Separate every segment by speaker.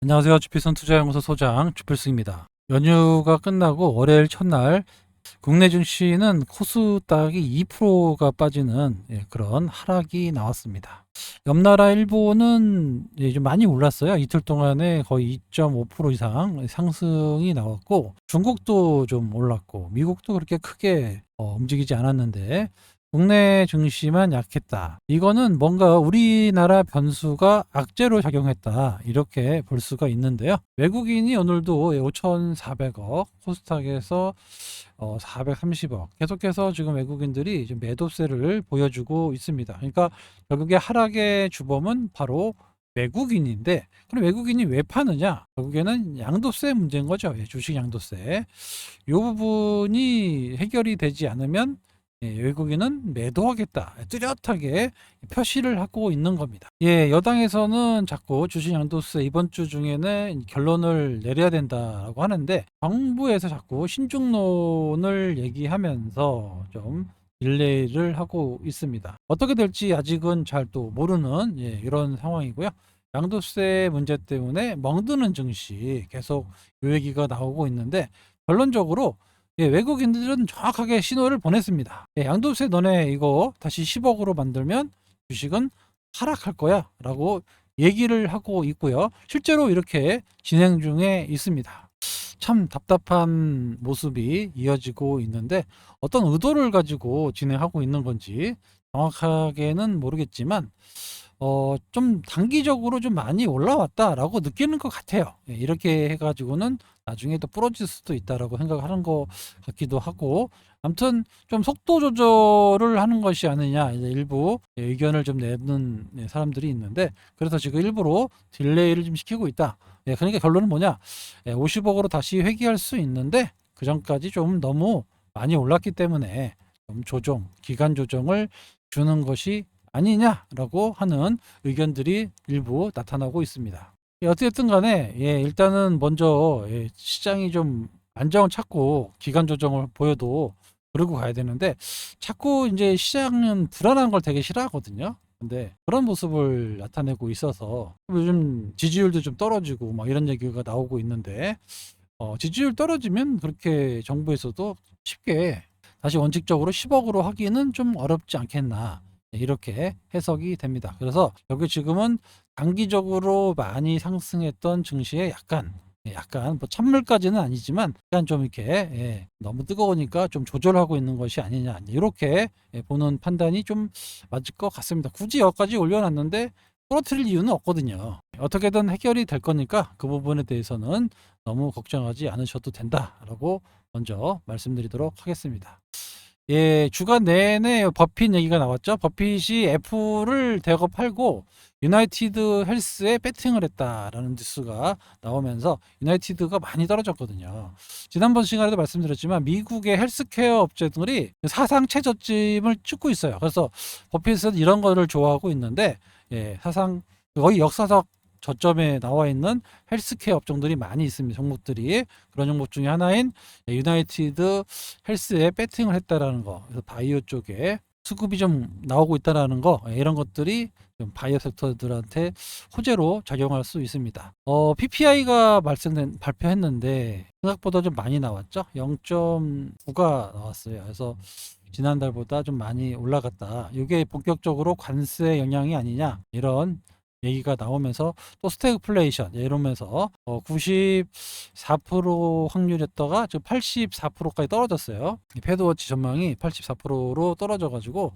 Speaker 1: 안녕하세요. 주필선 투자연구소 소장 주필승입니다. 연휴가 끝나고 월요일 첫날 국내 증시는 코스닥이 2%가 빠지는 그런 하락이 나왔습니다. 옆나라 일본은 좀 많이 올랐어요. 이틀 동안에 거의 2.5% 이상 상승이 나왔고, 중국도 좀 올랐고 미국도 그렇게 크게 움직이지 않았는데 국내 증시만 약했다. 이거는 뭔가 우리나라 변수가 악재로 작용했다, 이렇게 볼 수가 있는데요. 외국인이 오늘도 5,400억, 코스닥에서 430억, 계속해서 지금 외국인들이 좀 매도세를 보여주고 있습니다. 그러니까 결국에 하락의 주범은 바로 외국인인데, 그럼 외국인이 왜 파느냐? 결국에는 양도세 문제인 거죠. 주식 양도세. 이 부분이 해결이 되지 않으면 외국인은 매도하겠다, 뚜렷하게 표시를 하고 있는 겁니다. 여당에서는 자꾸 주식 양도세 이번 주 중에는 결론을 내려야 된다고 하는데, 정부에서 자꾸 신중론을 얘기하면서 좀 딜레이를 하고 있습니다. 어떻게 될지 아직은 잘 또 모르는 이런 상황이고요. 양도세 문제 때문에 멍드는 증시 계속 요 얘기가 나오고 있는데, 결론적으로 외국인들은 정확하게 신호를 보냈습니다. 양도세 너네 이거 다시 10억으로 만들면 주식은 하락할 거야 라고 얘기를 하고 있고요. 실제로 이렇게 진행 중에 있습니다. 참 답답한 모습이 이어지고 있는데, 어떤 의도를 가지고 진행하고 있는 건지 정확하게는 모르겠지만 좀 단기적으로 좀 많이 올라왔다라고 느끼는 것 같아요. 이렇게 해가지고는 나중에 또 부러질 수도 있다라고 생각하는 것 같기도 하고, 아무튼 좀 속도 조절을 하는 것이 아니냐, 이제 일부 의견을 좀 내는 사람들이 있는데, 그래서 지금 일부러 딜레이를 좀 시키고 있다. 그러니까 결론은 뭐냐, 50억으로 다시 회귀할 수 있는데 그 전까지 좀 너무 많이 올랐기 때문에 좀 기간 조정을 주는 것이 아니냐라고 하는 의견들이 일부 나타나고 있습니다. 어쨌든 간에 일단은 먼저 시장이 좀 안정을 찾고 기간 조정을 보여도 그러고 가야 되는데, 자꾸 이제 시장은 불안한 걸 되게 싫어하거든요. 근데 그런 모습을 나타내고 있어서 요즘 지지율도 좀 떨어지고 막 이런 얘기가 나오고 있는데, 지지율 떨어지면 그렇게 정부에서도 쉽게 다시 원칙적으로 10억으로 하기는 좀 어렵지 않겠나, 이렇게 해석이 됩니다. 그래서 여기 지금은 단기적으로 많이 상승했던 증시에 약간 뭐 찬물까지는 아니지만 약간 좀 이렇게 너무 뜨거우니까 좀 조절하고 있는 것이 아니냐, 이렇게 보는 판단이 좀 맞을 것 같습니다. 굳이 여기까지 올려놨는데 떨어뜨릴 이유는 없거든요. 어떻게든 해결이 될 거니까 그 부분에 대해서는 너무 걱정하지 않으셔도 된다라고 먼저 말씀드리도록 하겠습니다. 주간 내내 버핏 얘기가 나왔죠. 버핏이 애플을 대거 팔고 유나이티드 헬스에 배팅을 했다라는 뉴스가 나오면서 유나이티드가 많이 떨어졌거든요. 지난번 시간에도 말씀드렸지만 미국의 헬스케어 업체들이 사상 최저점을 찍고 있어요. 그래서 버핏은 이런 거를 좋아하고 있는데, 사상 거의 역사적 저점에 나와 있는 헬스케어 업종들이 많이 있습니다. 종목들이. 그런 종목 중에 하나인 유나이티드 헬스에 배팅을 했다라는 거. 그래서 바이오 쪽에 수급이 좀 나오고 있다라는 거, 이런 것들이 좀 바이오 섹터들한테 호재로 작용할 수 있습니다. PPI가 발표했는데 생각보다 좀 많이 나왔죠. 0.9가 나왔어요. 그래서 지난달보다 좀 많이 올라갔다. 이게 본격적으로 관세 영향이 아니냐, 이런 얘기가 나오면서 또 스태그플레이션 이러면서 94% 확률이었다가 지금 84%까지 떨어졌어요. 패드워치 전망이 84%로 떨어져가지고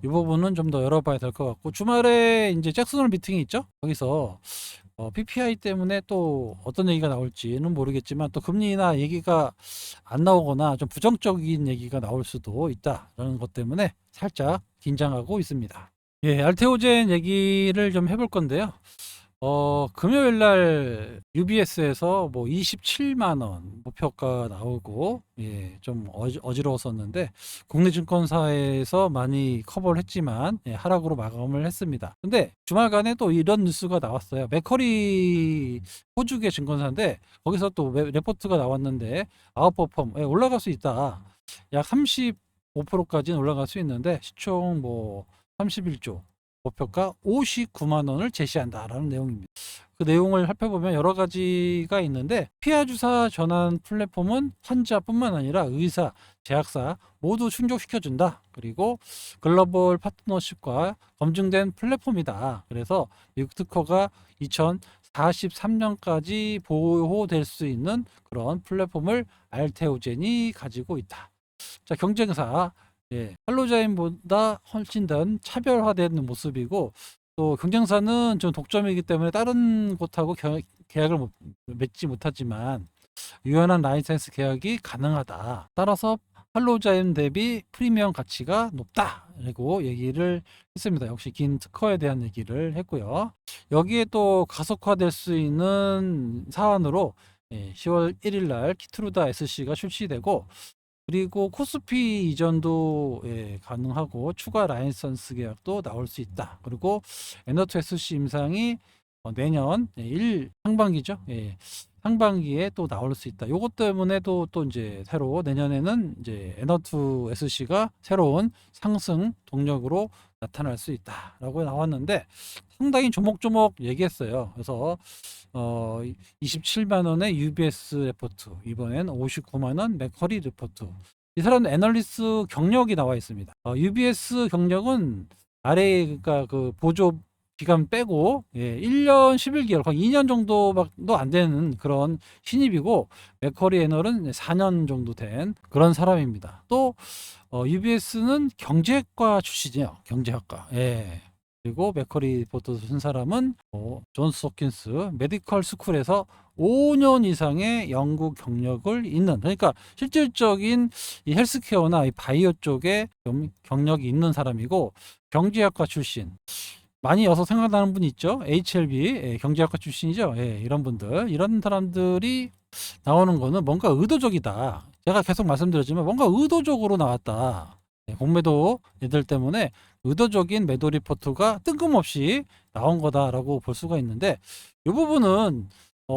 Speaker 1: 이 부분은 좀 더 열어봐야 될 것 같고, 주말에 이제 잭슨홀 미팅이 있죠. 거기서 PPI 때문에 또 어떤 얘기가 나올지는 모르겠지만, 또 금리 인하 얘기가 안 나오거나 좀 부정적인 얘기가 나올 수도 있다라는 것 때문에 살짝 긴장하고 있습니다. 알테오젠 얘기를 좀 해볼 건데요. 금요일 날 UBS에서 뭐 27만 원 목표가 나오고, 좀 어지러웠었는데 국내 증권사에서 많이 커버를 했지만 하락으로 마감을 했습니다. 근데 주말간에 또 이런 뉴스가 나왔어요. 맥커리 호주계 증권사인데 거기서 또 레포트가 나왔는데 아웃퍼폼 올라갈 수 있다. 약 35%까지는 올라갈 수 있는데 시총 뭐 31조, 목표가 59만 원을 제시한다라는 내용입니다. 그 내용을 살펴보면 여러 가지가 있는데 피하 주사 전환 플랫폼은 환자뿐만 아니라 의사, 제약사 모두 충족시켜준다. 그리고 글로벌 파트너십과 검증된 플랫폼이다. 그래서 미국 특허가 2043년까지 보호될 수 있는 그런 플랫폼을 알테오젠이 가지고 있다. 자, 경쟁사, 할로자인보다 훨씬 더 차별화된 모습이고, 또 경쟁사는 좀 독점이기 때문에 다른 곳하고 계약을 맺지 못하지만 유연한 라이센스 계약이 가능하다. 따라서 할로자인 대비 프리미엄 가치가 높다. 라고 얘기를 했습니다. 역시 긴 특허에 대한 얘기를 했고요. 여기에 또 가속화될 수 있는 사안으로 10월 1일 날 키트루다 SC가 출시되고, 그리고 코스피 이전도 가능하고 추가 라이선스 계약도 나올 수 있다. 그리고 에너투 SC 임상이 내년 상반기죠. 상반기에 또 나올 수 있다. 요것 때문에도 또 이제 새로 내년에는 이제 에너투 SC가 새로운 상승 동력으로 나타날 수 있다라고 나왔는데 상당히 조목조목 얘기했어요. 그래서 27만 원의 UBS 레포트, 이번엔 59만 원 맥커리 레포트. 이 사람 애널리스트 경력이 나와 있습니다. UBS 경력은 아래 그러니까 그 보조 기간 빼고 1년 11개월, 거의 2년 정도도 안 되는 그런 신입이고, 맥커리 애널은 4년 정도 된 그런 사람입니다. 또 UBS는 경제학과 출신이에요. 경제학과. 그리고 맥커리 포터 쓴 사람은 존스 홉킨스 메디컬 스쿨에서 5년 이상의 연구 경력을 있는, 그러니까 실질적인 이 헬스케어나 이 바이오 쪽에 좀 경력이 있는 사람이고, 경제학과 출신. 많이 여서 생각나는 분 있죠. HLB 경제학과 출신이죠. 이런 분들, 이런 사람들이 나오는 거는 뭔가 의도적이다. 제가 계속 말씀드렸지만 뭔가 의도적으로 나왔다. 공매도 애들 때문에 의도적인 매도 리포트가 뜬금없이 나온 거다라고 볼 수가 있는데, 이 부분은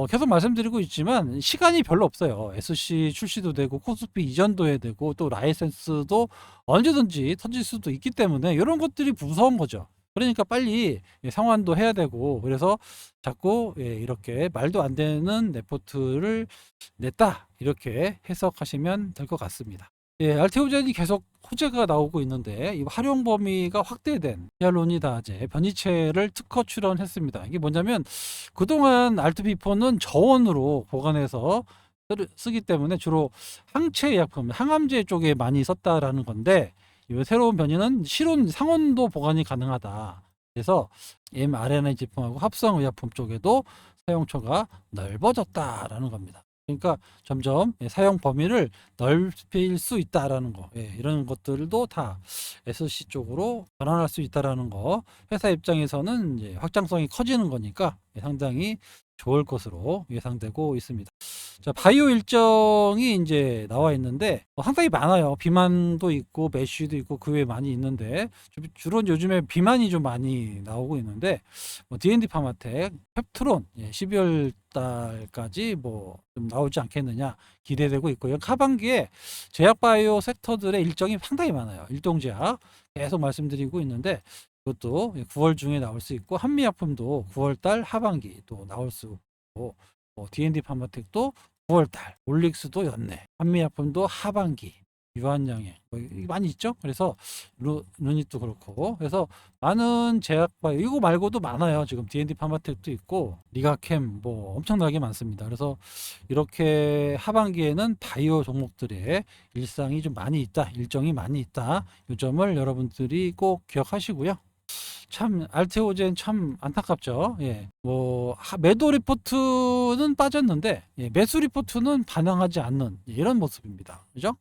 Speaker 1: 계속 말씀드리고 있지만 시간이 별로 없어요. SC 출시도 되고 코스피 이전도 해야 되고 또 라이센스도 언제든지 터질 수도 있기 때문에 이런 것들이 무서운 거죠. 그러니까 빨리 상환도 해야 되고, 그래서 자꾸 이렇게 말도 안 되는 레포트를 냈다, 이렇게 해석하시면 될 것 같습니다. 알테오젠이 계속 호재가 나오고 있는데 이 활용 범위가 확대된 히알루로니다제 변이체를 특허 출원했습니다. 이게 뭐냐면 그동안 알트비포는 저온으로 보관해서 쓰기 때문에 주로 항체 약품, 항암제 쪽에 많이 썼다라는 건데, 이 새로운 변이는 실온 상온도 보관이 가능하다. 그래서 mRNA 제품하고 합성의약품 쪽에도 사용처가 넓어졌다라는 겁니다. 그러니까 점점 사용 범위를 넓힐 수 있다라는 거, 이런 것들도 다 SC 쪽으로 전환할 수 있다라는 거, 회사 입장에서는 이제 확장성이 커지는 거니까 상당히 좋을 것으로 예상되고 있습니다. 자, 바이오 일정이 이제 나와 있는데 상당히 많아요. 비만도 있고 메쉬도 있고 그 외에 많이 있는데, 주로 요즘에 비만이 좀 많이 나오고 있는데, D&D 파마텍, 펩트론 12월 달까지 좀 나오지 않겠느냐 기대되고 있고요. 하반기에 제약 바이오 섹터들의 일정이 상당히 많아요. 일동제약 계속 말씀드리고 있는데 그것도 9월 중에 나올 수 있고, 한미약품도 9월 달 하반기 또 나올 수 있고, D&D 파마텍도 9월달, 올릭스도 연내, 한미약품도 하반기, 유한양행 많이 있죠. 그래서 루닛도 그렇고, 그래서 많은 제약바 이거 말고도 많아요. 지금 D&D 파마텍도 있고 리가캠 엄청나게 많습니다. 그래서 이렇게 하반기에는 바이오 종목들의 일상이 좀 많이 있다, 일정이 많이 있다. 이 점을 여러분들이 꼭 기억하시고요. 참 알테오젠 참 안타깝죠. 매도 리포트는 빠졌는데 매수 리포트는 반영하지 않는 이런 모습입니다. 그죠?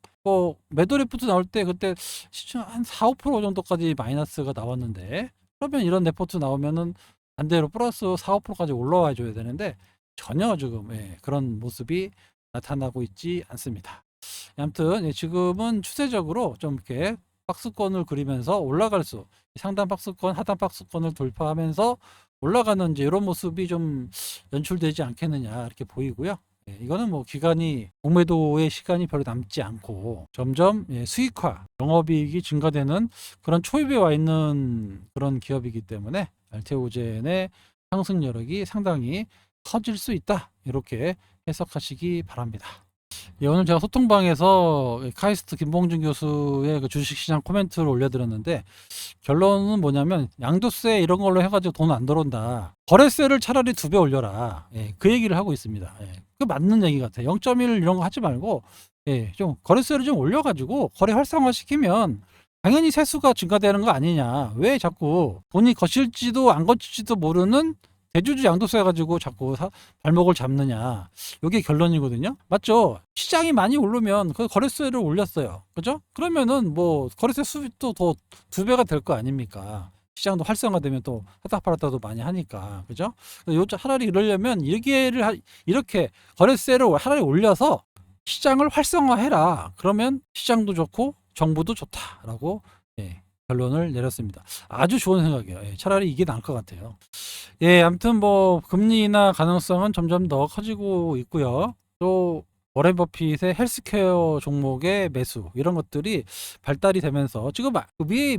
Speaker 1: 매도 리포트 나올 때 그때 시총 한 4, 5% 정도까지 마이너스가 나왔는데, 그러면 이런 리포트 나오면은 반대로 플러스 4, 5%까지 올라와 줘야 되는데 전혀 지금 그런 모습이 나타나고 있지 않습니다. 아무튼 지금은 추세적으로 좀 이렇게 박스권을 그리면서 올라갈 수, 상단 박스권, 하단 박스권을 돌파하면서 올라가는 이제 이런 모습이 좀 연출되지 않겠느냐 이렇게 보이고요. 이거는 기간이 공매도의 시간이 별로 남지 않고 점점 수익화, 영업이익이 증가되는 그런 초입에 와 있는 그런 기업이기 때문에 알테오젠의 상승 여력이 상당히 커질 수 있다. 이렇게 해석하시기 바랍니다. 예, 오늘 제가 소통방에서 카이스트 김봉준 교수의 그 주식시장 코멘트를 올려드렸는데, 결론은 뭐냐면 양도세 이런 걸로 해가지고 돈 안 들어온다. 거래세를 차라리 2배 올려라. 예, 그 얘기를 하고 있습니다. 예, 그 맞는 얘기 같아요. 0.1 이런 거 하지 말고, 예, 좀 거래세를 좀 올려가지고 거래 활성화 시키면 당연히 세수가 증가되는 거 아니냐. 왜 자꾸 돈이 거칠지도 안 거칠지도 모르는 대주주 양도세 가지고 자꾸 발목을 잡느냐. 이게 결론이거든요. 맞죠? 시장이 많이 오르면 그 거래세를 올렸어요. 그죠? 그러면은 뭐 거래세 수입도 더 2배가 될 거 아닙니까? 시장도 활성화되면 또 사다 팔았다도 많이 하니까. 그죠? 요 차라리 이러려면 이렇게 거래세를 차라리 올려서 시장을 활성화해라. 그러면 시장도 좋고 정부도 좋다라고, 예, 결론을 내렸습니다. 아주 좋은 생각이에요. 예, 차라리 이게 나을 것 같아요. 예, 아무튼 뭐 금리 인하 가능성은 점점 더 커지고 있고요. 또 워렌 버핏의 헬스케어 종목의 매수 이런 것들이 발달이 되면서 지금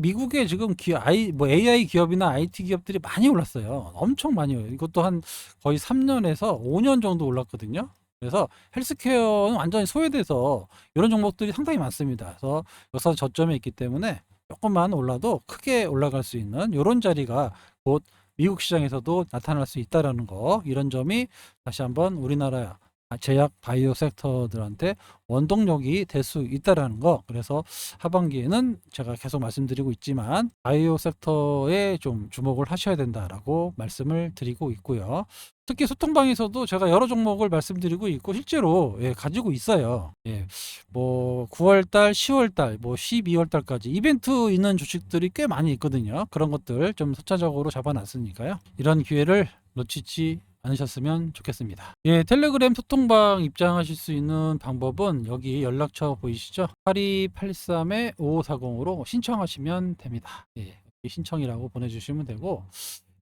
Speaker 1: 미국에 지금 AI 기업이나 IT 기업들이 많이 올랐어요. 엄청 많이요. 이것도 한 거의 3년에서 5년 정도 올랐거든요. 그래서 헬스케어는 완전히 소외돼서 이런 종목들이 상당히 많습니다. 그래서 여기서 저점에 있기 때문에 조금만 올라도 크게 올라갈 수 있는 이런 자리가 곧 미국 시장에서도 나타날 수 있다라는 거, 이런 점이 다시 한번 우리나라 제약 바이오 섹터들한테 원동력이 될 수 있다라는 거. 그래서 하반기에는 제가 계속 말씀드리고 있지만 바이오 섹터에 좀 주목을 하셔야 된다라고 말씀을 드리고 있고요. 특히 소통방에서도 제가 여러 종목을 말씀드리고 있고 실제로, 예, 가지고 있어요. 예, 뭐 9월달, 10월달, 뭐 12월달까지 이벤트 있는 주식들이 꽤 많이 있거든요. 그런 것들 좀 선차적으로 잡아놨으니까요. 이런 기회를 놓치지 않으셨으면 좋겠습니다. 예, 텔레그램 소통방 입장하실 수 있는 방법은 여기 연락처 보이시죠? 8283-5540으로 신청하시면 됩니다. 예, 신청이라고 보내주시면 되고,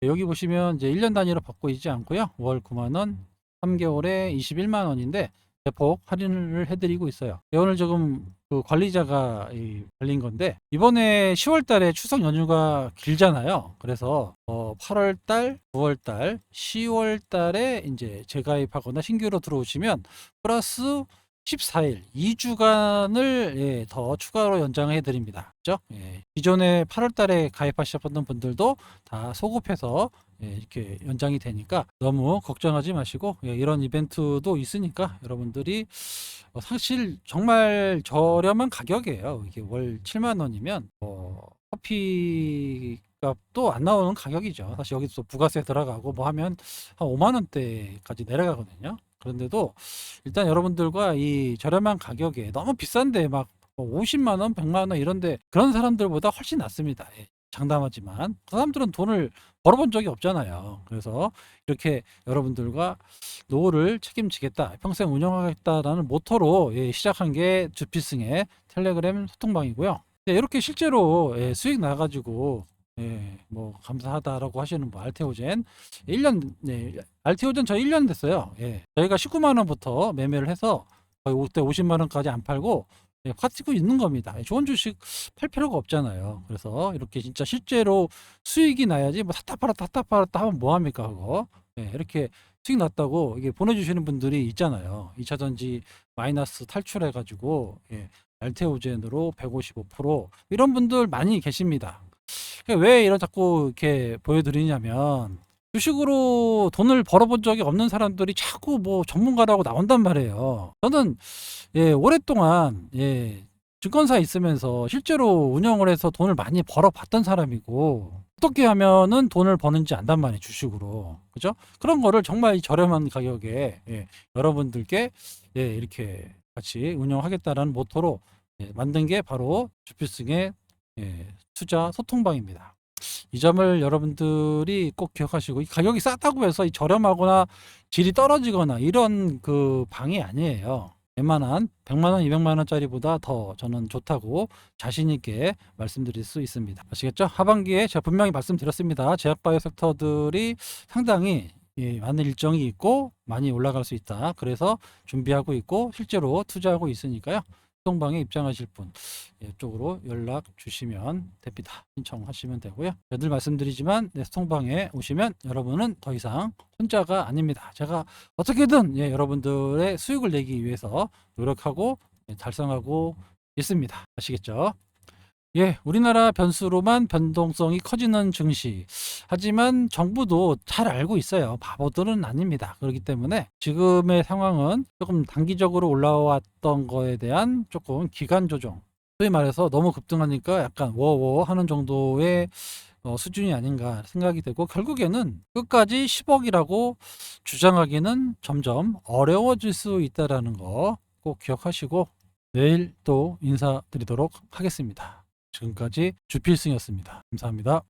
Speaker 1: 여기 보시면 이제 1년 단위로 받고 있지 않고요. 월 9만원, 3개월에 21만원인데 대폭 할인을 해드리고 있어요. 오늘 조금 그 관리자가 발린 건데, 이번에 10월 달에 추석 연휴가 길잖아요. 그래서 8월 달, 9월 달, 10월 달에 이제 재가입하거나 신규로 들어오시면 플러스 14일, 2주간을, 예, 더 추가로 연장해 드립니다. 그죠? 예, 기존에 8월 달에 가입하셨던 분들도 다 소급해서, 예, 이렇게 연장이 되니까 너무 걱정하지 마시고, 예, 이런 이벤트도 있으니까 여러분들이 사실 정말 저렴한 가격이에요. 이게 월 7만 원이면 커피 값도 안 나오는 가격이죠. 사실 여기서 부가세 들어가고 뭐 하면 한 5만 원대까지 내려가거든요. 그런데도 일단 여러분들과 이 저렴한 가격에, 너무 비싼데 막 50만 원, 100만 원 이런데 그런 사람들보다 훨씬 낫습니다. 예, 장담하지만 그 사람들은 돈을 벌어본 적이 없잖아요. 그래서 이렇게 여러분들과 노후를 책임지겠다, 평생 운영하겠다라는 모토로, 예, 시작한 게 주필승의 텔레그램 소통방이고요. 네, 이렇게 실제로, 예, 수익 나가지고, 예, 뭐 감사하다라고 하시는 뭐 알테오젠 1년, 네, 알테오젠 저희 1년 됐어요. 예, 저희가 19만 원부터 매매를 해서 거의 50만 원까지 안 팔고, 예, 파티고 있는 겁니다. 예, 좋은 주식 팔 필요가 없잖아요. 그래서 이렇게 진짜 실제로 수익이 나야지, 뭐 샀다 팔았다 하면 뭐합니까 그거. 예, 이렇게 수익 났다고 이게 보내주시는 분들이 있잖아요. 2차전지 마이너스 탈출해가지고, 예, 알테오젠으로 155% 이런 분들 많이 계십니다. 왜 이런 자꾸 이렇게 보여드리냐면, 주식으로 돈을 벌어본 적이 없는 사람들이 자꾸 뭐 전문가라고 나온단 말이에요. 저는, 예, 오랫동안, 예, 증권사 있으면서 실제로 운영을 해서 돈을 많이 벌어봤던 사람이고, 어떻게 하면은 돈을 버는지 안단 말이에요, 주식으로. 그죠? 그런 거를 정말 저렴한 가격에, 예, 여러분들께, 예, 이렇게 같이 운영하겠다라는 모토로, 예, 만든 게 바로 주필승의, 예, 투자 소통방입니다. 이 점을 여러분들이 꼭 기억하시고, 이 가격이 싸다고 해서 이 저렴하거나 질이 떨어지거나 이런 그 방이 아니에요. 웬만한 100만 원, 200만 원짜리보다 더 저는 좋다고 자신 있게 말씀드릴 수 있습니다. 아시겠죠? 하반기에 제가 분명히 말씀드렸습니다. 제약 바이오 섹터들이 상당히, 예, 많은 일정이 있고 많이 올라갈 수 있다. 그래서 준비하고 있고 실제로 투자하고 있으니까요. 소통방에 입장하실 분 이쪽으로 연락 주시면 됩니다. 신청하시면 되고요. 늘 말씀드리지만 소통방에 오시면 여러분은 더 이상 혼자가 아닙니다. 제가 어떻게든 여러분들의 수익을 내기 위해서 노력하고 달성하고 있습니다. 아시겠죠? 우리나라 변수로만 변동성이 커지는 증시. 하지만 정부도 잘 알고 있어요. 바보들은 아닙니다. 그렇기 때문에 지금의 상황은 조금 단기적으로 올라왔던 거에 대한 조금 기간 조정. 소위 말해서 너무 급등하니까 약간 워워 하는 정도의 수준이 아닌가 생각이 되고, 결국에는 끝까지 10억이라고 주장하기는 점점 어려워질 수 있다는 거 꼭 기억하시고, 내일 또 인사드리도록 하겠습니다. 지금까지 주필승이었습니다. 감사합니다.